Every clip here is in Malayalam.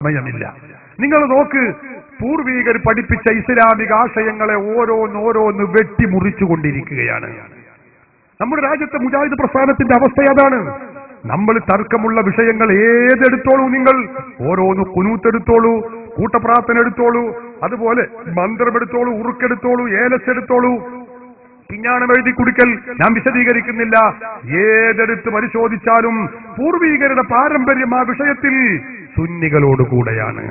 സമയമില്ല. നിങ്ങൾ നോക്ക്, പൂർവീകർ പഠിപ്പിച്ച ഇസ്ലാമിക ആശയങ്ങളെ ഓരോന്നോരോന്ന് വെട്ടിമുറിച്ചുകൊണ്ടിരിക്കുകയാണ്. നമ്മുടെ രാജ്യത്തെ മുജാഹിദ് പ്രസ്ഥാനത്തിന്റെ അവസ്ഥ അതാണ്. നമ്മൾ തർക്കമുള്ള വിഷയങ്ങൾ ഏതെടുത്തോളൂ, നിങ്ങൾ ഓരോന്ന് കുനൂത്തെടുത്തോളൂ, കൂട്ടപ്രാർത്ഥന എടുത്തോളൂ, അതുപോലെ മന്ത്രമെടുത്തോളൂ, ഉറുക്കെടുത്തോളൂ, ഏലസെടുത്തോളൂ, പിഞ്ഞാണം എഴുതി കുടിക്കൽ ഞാൻ വിശദീകരിക്കുന്നില്ല. ഏതെടുത്ത് പരിശോധിച്ചാലും പൂർവീകരുടെ പാരമ്പര്യം ആ വിഷയത്തിൽ സുന്നികളോടുകൂടെയാണ്.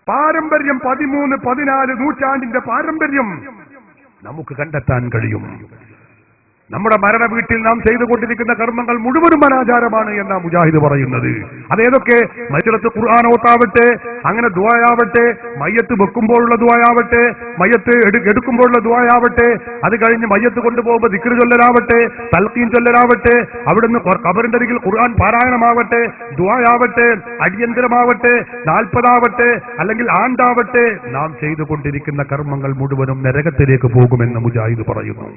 പാരമ്പര്യം 13-14 നൂറ്റാണ്ടിന്റെ പാരമ്പര്യം നമുക്ക് കണ്ടെത്താൻ കഴിയും. നമ്മുടെ മരണ വീട്ടിൽ നാം ചെയ്തുകൊണ്ടിരിക്കുന്ന കർമ്മങ്ങൾ മുഴുവനും അനാചാരമാണ് എന്നാ മുജാഹിദ് പറയുന്നത്. അതേതൊക്കെ? മയ്യത്ത് ഖുർആൻ ഓത്താവട്ടെ, അങ്ങനെ ദുആയാവട്ടെ, മയ്യത്ത് വെക്കുമ്പോഴുള്ള ദുആയാവട്ടെ, മയ്യത്ത് എടുക്കുമ്പോഴുള്ള ദുആയാവട്ടെ, അത് കഴിഞ്ഞ് മയ്യത്ത് കൊണ്ടുപോകുമ്പോൾ ദിക്ർ ചൊല്ലലാവട്ടെ, തൽഖീൻ ചൊല്ലലാവട്ടെ, അവിടുന്ന് ഖബറിന്റെ അരികിൽ ഖുർആൻ പാരായണമാവട്ടെ, ദുആയാവട്ടെ, അടിയന്തരമാവട്ടെ, 40 ആവട്ടെ, അല്ലെങ്കിൽ ആണ്ടാവട്ടെ, നാം ചെയ്തുകൊണ്ടിരിക്കുന്ന കർമ്മങ്ങൾ മുഴുവനും നരകത്തിലേക്ക് പോകുമെന്ന് മുജാഹിദ് പറയുന്നു.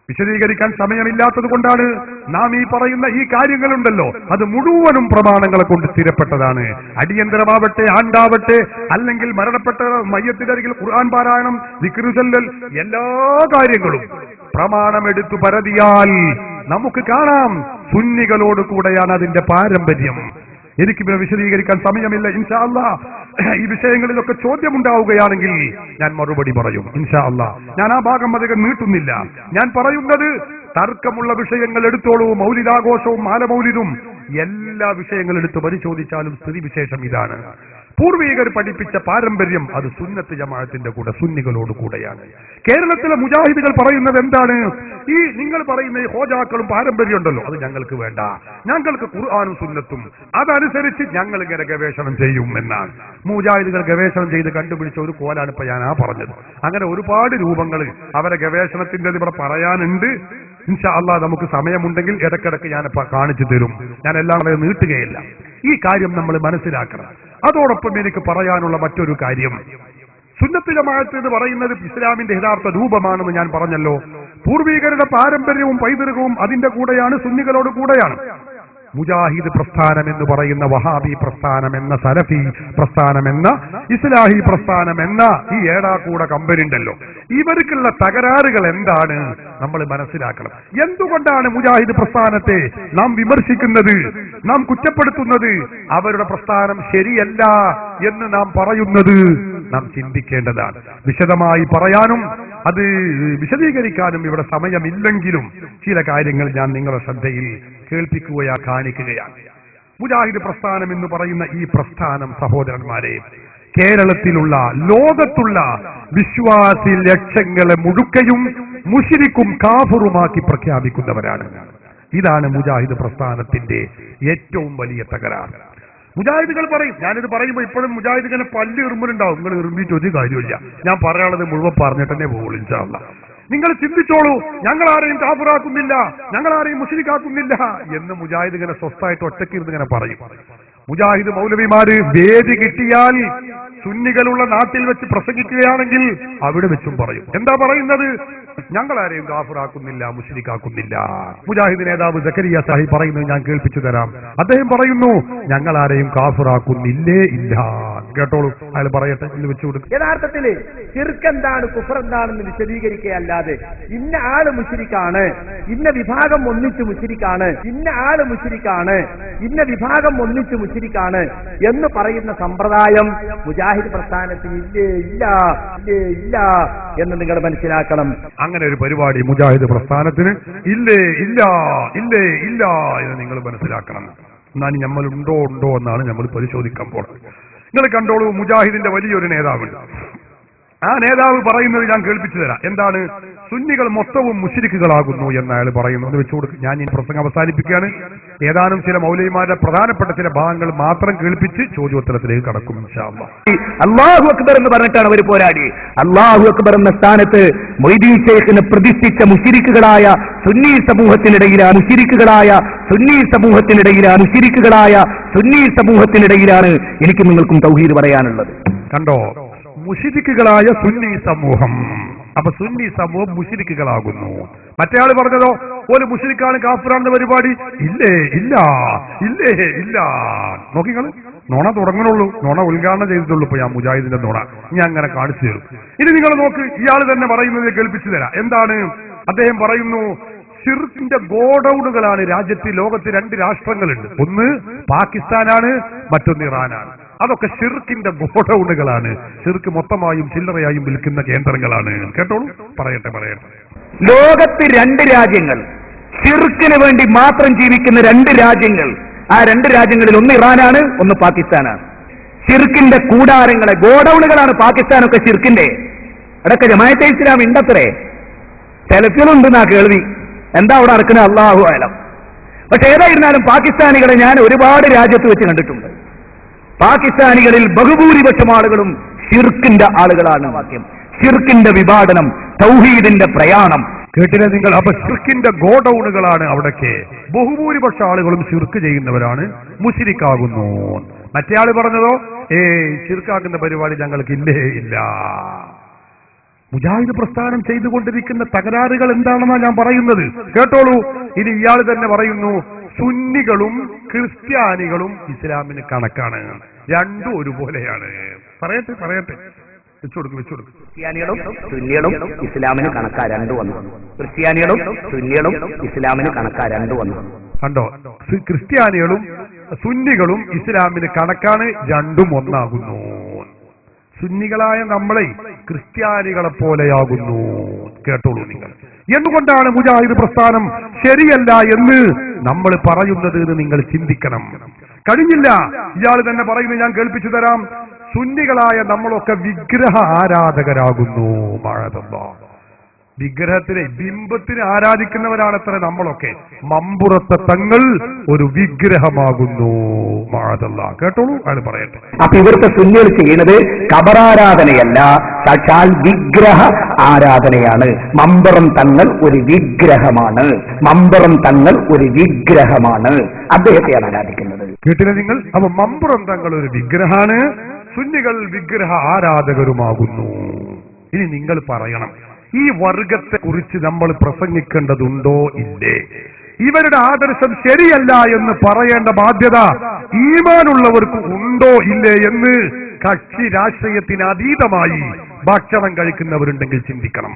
വിശദീകരിക്കാൻ സമയമില്ലാത്തത് കൊണ്ടാണ് നാം ഈ പറയുന്ന ഈ കാര്യങ്ങളുണ്ടല്ലോ, അത് മുഴുവനും പ്രമാണങ്ങളെ കൊണ്ട് സ്ഥിരപ്പെട്ടതാണ്. അടിയന്തരമാവട്ടെ, ആണ്ടാവട്ടെ, അല്ലെങ്കിൽ മരണപ്പെട്ട മയ്യത്തിന്റെ അരികിൽ ഖുർആൻ പാരായണം, ദിക്ർ ചൊല്ലൽ, എല്ലാ കാര്യങ്ങളും പ്രമാണമെടുത്തു പരതിയാൽ നമുക്ക് കാണാം സുന്നികളോട് കൂടെയാണ് അതിന്റെ പാരമ്പര്യം. എനിക്കിവിടെ വിശദീകരിക്കാൻ സമയമില്ല. ഇൻഷാ അല്ലാഹ് ഈ വിഷയങ്ങളിലൊക്കെ ചോദ്യമുണ്ടാവുകയാണെങ്കിൽ ഞാൻ മറുപടി പറയും ഇൻഷാ അല്ലാഹ്. ഞാൻ ആ ഭാഗം അധികം നീട്ടുന്നില്ല. ഞാൻ പറയുന്നത് തർക്കമുള്ള വിഷയങ്ങൾ എടുത്തോളൂ. മൗലിദാഘോഷവും മാലമൗലിദും എല്ലാ വിഷയങ്ങളും എടുത്ത് പരിശോധിച്ചാലും സ്ഥിതിവിശേഷം ഇതാണ്. പൂർവീകർ പഠിപ്പിച്ച പാരമ്പര്യം അത് സുന്നത്ത് ജമാഅത്തിന്റെ കൂടെ, സുന്നികളോട് കൂടെയാണ്. കേരളത്തിലെ മുജാഹിദുകൾ പറയുന്നത് എന്താണ്? ഈ നിങ്ങൾ പറയുന്ന ഈ ഹോജാക്കളും പാരമ്പര്യം ഉണ്ടല്ലോ, അത് ഞങ്ങൾക്ക് വേണ്ട, ഞങ്ങൾക്ക് ഖുർആനും സുന്നത്തും അതനുസരിച്ച് ഞങ്ങൾ ഇങ്ങനെ ഗവേഷണം ചെയ്യും എന്നാണ്. മുജാഹിദുകൾ ഗവേഷണം ചെയ്ത് കണ്ടുപിടിച്ച ഒരു കോലാണ് ഇപ്പൊ ഞാൻ പറഞ്ഞത്. അങ്ങനെ ഒരുപാട് രൂപങ്ങൾ അവരെ ഗവേഷണത്തിന്റെ ഇവിടെ പറയാനുണ്ട്. ഇൻഷാ അല്ലാഹ് നമുക്ക് സമയമുണ്ടെങ്കിൽ ഇടയ്ക്കിടയ്ക്ക് ഞാൻ കാണിച്ചു തരും. ഞാൻ എല്ലാം നീട്ടുകയില്ല. ഈ കാര്യം നമ്മൾ മനസ്സിലാക്കണം. അതോടൊപ്പം എനിക്ക് പറയാനുള്ള മറ്റൊരു കാര്യം, സുന്നത്ത് ജമാഅത്ത് എന്ന് പറയുന്നത് ഇസ്ലാമിന്റെ യഥാർത്ഥ രൂപമാണെന്ന് ഞാൻ പറഞ്ഞല്ലോ. പൂർവീകരുടെ പാരമ്പര്യവും പൈതൃകവും അതിന്റെ കൂടെയാണ്, സുന്നികളോട് കൂടെയാണ്. മുജാഹിദ് പ്രസ്ഥാനം എന്ന് പറയുന്ന, വഹാബി പ്രസ്ഥാനം എന്ന, സലഫി പ്രസ്ഥാനം എന്ന, ഇസ്ലാഹി പ്രസ്ഥാനം എന്ന ഈ ഏടാകൂട കമ്പനി ഉണ്ടല്ലോ, ഇവർക്കുള്ള തകരാറുകൾ എന്താണ് നമ്മൾ മനസ്സിലാക്കണം. എന്തുകൊണ്ടാണ് മുജാഹിദ് പ്രസ്ഥാനത്തെ നാം വിമർശിക്കുന്നത്, നാം കുറ്റപ്പെടുത്തുന്നത്, അവരുടെ പ്രസ്ഥാനം ശരിയല്ല എന്ന് നാം പറയുന്നത്? നാം ചിന്തിക്കേണ്ടതാണ്. വിശദമായി പറയാനും അത് വിശദീകരിക്കാനും ഇവിടെ സമയമില്ലെങ്കിലും ചില കാര്യങ്ങൾ ഞാൻ നിങ്ങളുടെ ശ്രദ്ധയിൽ കാണിക്കുകയാണ്. മുജാഹിദ് പ്രസ്ഥാനം എന്ന് പറയുന്ന ഈ പ്രസ്ഥാനം, സഹോദരന്മാരെ, കേരളത്തിലുള്ള, ലോകത്തുള്ള വിശ്വാസി ലക്ഷങ്ങളെ മുഴുക്കയും മുശ്രിക്കും കാഫിറുമാക്കി പ്രഖ്യാപിക്കുന്നവരാണ്. ഇതാണ് മുജാഹിദ് പ്രസ്ഥാനത്തിന്റെ ഏറ്റവും വലിയ തകരാറ്. മുജാഹിദുകൾ പറയും, ഞാനിത് പറയുമ്പോൾ ഇപ്പോഴും മുജാഹിദിനെ പല്ല് ഇറുമ്പലുണ്ടാവും. നിങ്ങൾ ഇറുമ്പിട്ട് ഒരു കാര്യമില്ല, ഞാൻ പറയാനുള്ളത് മുഴുവൻ പറഞ്ഞിട്ട് തന്നെ പോകുള്ളൂ ഇൻഷാ അല്ലാഹ്. നിങ്ങൾ ചിന്തിച്ചോളൂ, ഞങ്ങൾ ആരെയും കാഫിറാക്കുന്നില്ല, ഞങ്ങൾ ആരെയും മുശ്രിക്കാക്കുന്നില്ല എന്ന് മുജാഹിദിനെ സ്വസ്ഥായിട്ട് ഒറ്റയ്ക്ക് ഇരുന്ന് ഇങ്ങനെ പറയും. മുജാഹിദ് മൗലവിമാര് വേദി കിട്ടിയാൽ സുന്നികളുള്ള നാട്ടിൽ വെച്ച് പ്രസംഗിക്കുകയാണെങ്കിൽ അവിടെ വെച്ചും പറയും. എന്താ പറയുന്നത്? ഞങ്ങളാരെയും കാഫിറാക്കുന്നില്ല, മുശ്രിക്കാക്കുന്നില്ല. മുജാഹിദ് നേതാവ് സക്കരിയ സാഹിബ് പറയുന്നത് ഞാൻ കേൾപ്പിച്ചു തരാം. അദ്ദേഹം പറയുന്നു, ഞങ്ങളാരെയും കാഫിറാക്കുന്നില്ലേ ഇല്ല. കേട്ടോളൂ, അയാൾ പറയട്ടെ, വെച്ചു കൊടുക്കും. യഥാർത്ഥത്തില് ശിർക്ക് എന്താണ്, കുഫർ എന്താണെന്ന് വിശദീകരിക്കുകയല്ലാതെ ഇന്ന ആള് മുശ്രിക്കാണ്, ഇന്ന വിഭാഗം ഒന്നിച്ച് മുശ്രിക്കാണ്, ഇന്ന ആള് മുശ്രിക്കാണ്, ഇന്ന വിഭാഗം ഒന്നിച്ച് മുശ്രിക്കാണ് എന്ന് പറയുന്ന സമ്പ്രദായം മുജാഹിദ് പ്രസ്ഥാനത്തിന് ഇല്ലേ ഇല്ല ഇല്ലേ ഇല്ല എന്ന് നിങ്ങൾ മനസ്സിലാക്കണം. അങ്ങനെ ഒരു പരിപാടി മുജാഹിദ് പ്രസ്ഥാനത്തിന് ഇല്ലേ ഇല്ല ഇല്ലേ ഇല്ല എന്ന് നിങ്ങൾ മനസ്സിലാക്കണം. എന്നാൽ നമ്മൾ ഉണ്ടോ എന്നാണ് നമ്മൾ പരിശോധിക്കാൻ പോകുന്നത്. നിങ്ങൾ കണ്ടോളൂ, മുജാഹിദിന്റെ വലിയൊരു നേതാവുണ്ട്. ആ നേതാവ് പറയുന്നത് ഞാൻ കേൾപ്പിച്ചു തരാം. എന്താണ്? സുന്നികൾ മൊത്തവും മുശ്രിക്കുകളാകുന്നു എന്ന് അയാൾ പറയുന്നത് വെച്ചു കൊടുക്കും. ഞാൻ ഈ പ്രസംഗം അവസാനിപ്പിക്കുകയാണ്. ഏതാനും ചില മൗലവിമാരുടെ പ്രധാനപ്പെട്ട ചില ഭാഗങ്ങൾ മാത്രം കേൾപ്പിച്ച് ചോദ്യോത്തരത്തിലേക്ക് കടക്കും ഇൻഷാ അല്ലാഹ്. അല്ലാഹു അക്ബർ എന്ന് പറഞ്ഞിട്ടാണ് അവർ പോരാടി. അല്ലാഹു അക്ബർ എന്ന സ്ഥാനത്ത് മൊയ്തീൻ ശൈഖിനെ പ്രതിഷ്ഠിച്ച മുശ്രിക്കുകളായ സുന്നി സമൂഹത്തിനിടയിലാണ്, സുന്നി സമൂഹത്തിനിടയിലാണ് എനിക്ക് നിങ്ങൾക്കും തൗഹീദ് പറയാനുള്ളത്. കണ്ടോ, മുശ്രിക്കുകളായ സുന്നി സമൂഹം. അപ്പൊ സുന്നി സമൂഹം മുശ്രിക്കുകളാകുന്നു. മറ്റേ ആള് പറഞ്ഞതോ, ഒരു മുശ്രിക്കാണ് കാഫിറാണെന്ന പരിപാടി ഇല്ലേ ഇല്ല ഇല്ലേ ഇല്ല. നോക്കിങ്ങൾ, നുണ തുടങ്ങണുള്ളൂ, നുണ ഉദ്ഘാടനം ചെയ്തിട്ടുള്ളൂ. ഇപ്പൊ ഞാൻ മുജാഹിദിന്റെ നുണ ഞാൻ അങ്ങനെ കാണിച്ചു തരും. ഇനി നിങ്ങൾ നോക്ക്, ഇയാൾ തന്നെ പറയുന്നത് കേൾപ്പിച്ചു തരാം. എന്താണ് അദ്ദേഹം പറയുന്നു? ഷിർക്കിന്റെ ഗോഡൌണുകളാണ് രാജ്യത്ത്. ലോകത്ത് 2 രാഷ്ട്രങ്ങളുണ്ട്, ഒന്ന് പാകിസ്ഥാനാണ്, മറ്റൊന്ന് ഇറാനാണ്. അതൊക്കെ ഷിർക്കിന്റെ ഗോഡൌണുകളാണ്. ഷിർക്ക് മൊത്തമായും ചില്ലറയായും വിൽക്കുന്ന കേന്ദ്രങ്ങളാണ്. കേട്ടോളൂ, പറയട്ടെ. ലോകത്ത് 2 രാജ്യങ്ങൾ, ഷിർക്കിന് വേണ്ടി മാത്രം ജീവിക്കുന്ന 2 രാജ്യങ്ങൾ. ആ 2 രാജ്യങ്ങളിൽ ഒന്ന് ഇറാനാണ്, ഒന്ന് പാകിസ്ഥാനാണ്. ഷിർക്കിന്റെ കൂടാരങ്ങളെ, ഗോഡൌണുകളാണ് പാകിസ്ഥാനൊക്കെ ഷിർക്കിന്റെ. അടക്ക ജമാഅത്തെ ഇസ്ലാമി ഉണ്ടത്രേ, സെലഫികളുണ്ടെന്നാ കേൾവി. എന്താ അവിടെ നടക്കുന്നത് അല്ലാഹു അലം. പക്ഷെ ഏതായിരുന്നാലും പാകിസ്ഥാനികളെ ഞാൻ ഒരുപാട് രാജ്യത്ത് വെച്ച് കണ്ടിട്ടുണ്ട്. പാകിസ്ഥാനികളിൽ ബഹുഭൂരിപക്ഷം ആളുകളും ഷിർക്കിന്റെ ആളുകളാണ്. വാക്യം ഷിർക്കിന്റെ വിഭാടനം, തൗഹീദിന്റെ പ്രയാണം. കേട്ടില്ലേ നിങ്ങൾ? അപ്പൊ ഷിർക്കിന്റെ ഗോഡൌണുകളാണ് അവിടൊക്കെ. ബഹുഭൂരിപക്ഷ ആളുകളും ഷിർക്ക് ചെയ്യുന്നവരാണ്, മുശ്രിക്കാകുന്നു. മറ്റേ ആള് പറഞ്ഞതോ ഷിർക്കാക്കുന്ന പരിപാടി ഞങ്ങൾക്ക് ഇല്ല. മുജാഹിദ് പ്രസ്ഥാനം ചെയ്തുകൊണ്ടിരിക്കുന്ന തകരാറുകൾ എന്താണെന്നാണ് ഞാൻ പറയുന്നത്. കേട്ടോളൂ. ഇനി ഇയാൾ തന്നെ പറയുന്നു, സുന്നികളും ക്രിസ്ത്യാനികളും ഇസ്ലാമിന് കണക്കാണ്, രണ്ടും ഒരുപോലെയാണ്. പറയട്ടെ, വെച്ചുകൊടുക്കും. ക്രിസ്ത്യാനികളും സുന്നികളും ഇസ്ലാമിന് കണക്കാ, രണ്ടു വന്നു. ക്രിസ്ത്യാനികളും സുന്നികളും ഇസ്ലാമിന് കണക്കാ, രണ്ടു വന്നു. കണ്ടോ? ക്രിസ്ത്യാനികളും സുന്നികളും ഇസ്ലാമിന് കണക്കാണ്, രണ്ടും ഒന്നാകുന്നു. സുന്നികളായ നമ്മളെ ക്രിസ്ത്യാനികളെ പോലെയാകുന്നു. കേട്ടോളൂ നിങ്ങൾ. എന്തുകൊണ്ടാണ് മുജാഹിദ് പ്രസ്ഥാനം ശരിയല്ല എന്ന് നമ്മൾ പറയുന്നത് എന്ന് നിങ്ങൾ ചിന്തിക്കണം. കഴിഞ്ഞില്ല, ഇയാൾ തന്നെ പറയുന്നത് ഞാൻ കേൾപ്പിച്ചു തരാം. സുന്നികളായ നമ്മളൊക്കെ വിഗ്രഹ ആരാധകരാകുന്നു. വിഗ്രഹത്തിനെ, ബിംബത്തിനെ ആരാധിക്കുന്നവരാണത്ര നമ്മളൊക്കെ. മമ്പുറത്തെ തങ്ങൾ ഒരു വിഗ്രഹമാകുന്നു. കേട്ടോളൂ, അയാൾ പറയട്ടെ. അപ്പൊ ഇവിടുത്തെ സുന്നികൾ ചെയ്യുന്നത് ഖബറാരാധനയല്ല, സാക്ഷാൽ വിഗ്രഹ ആരാധനയാണ്. മമ്പുറം തങ്ങൾ ഒരു വിഗ്രഹമാണ്. അദ്ദേഹത്തെയാണ് ആരാധിക്കുന്നത്. കേട്ടില്ല നിങ്ങൾ? അപ്പൊ മമ്പുറം തങ്ങൾ ഒരു വിഗ്രഹാണ്, സുന്നികൾ വിഗ്രഹ ആരാധകരുമാകുന്നു. ഇനി നിങ്ങൾ പറയണം, ഈ വർഗത്തെ കുറിച്ച് നമ്മൾ പ്രസംഗിക്കേണ്ടതുണ്ടോ ഇല്ലേ? ഇവരുടെ ആദർശം ശരിയല്ല എന്ന് പറയേണ്ട ബാധ്യത ഈമാനുള്ളവർക്ക് ഉണ്ടോ ഇല്ലേ എന്ന് കക്ഷി രാഷ്ട്രീയത്തിന് അതീതമായി ഭക്ഷണം കഴിക്കുന്നവരുണ്ടെങ്കിൽ ചിന്തിക്കണം.